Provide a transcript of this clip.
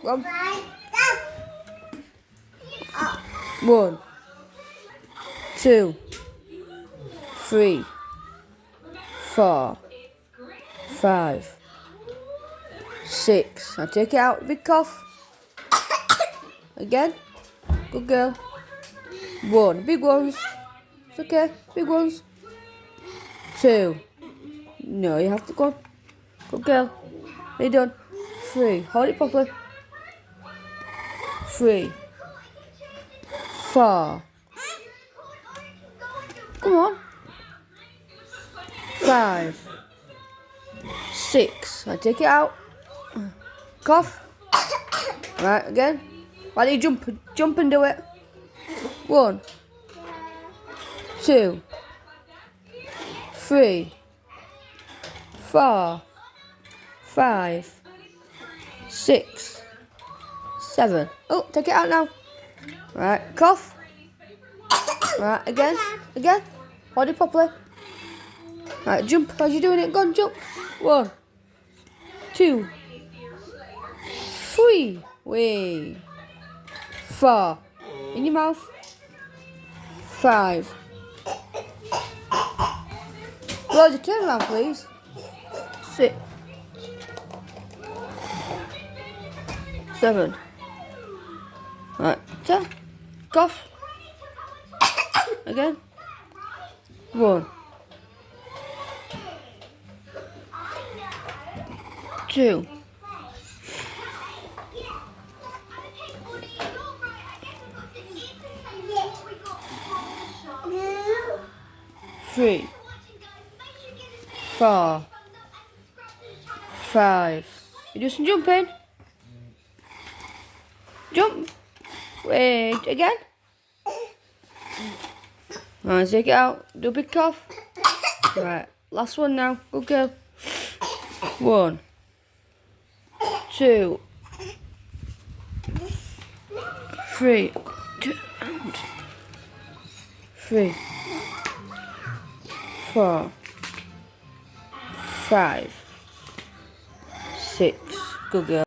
Go on. 1, 2, 3, 4, 5, 6. Now take it out. Big cough. Again. Good girl. 1. Big ones. It's okay. Big ones. 2. No, you have to go on. Good girl. Are you done? 3. Hold it properly. 3, 4. Come on. 5, 6. Now take it out. Cough. Right, again. Why don't you jump and do it? 1, 2, 3, 4, 5, 6, 7. Oh, take it out now. Right, cough. Right, again. Hold it properly. Right, jump as you're doing it. Go on, jump. 1, 2, 3. Way. 4. In your mouth. 5. Roger, turn around, please. 6. 7. Right, turn. Cough. Again. 1, 2. 3, 4, 5. You do some jumping. Jump. Wait, again. Right, take it out. Do a big cough. Right, last one now. Good girl. 1, 2, 3. 3, 4, 5, 6. Good girl.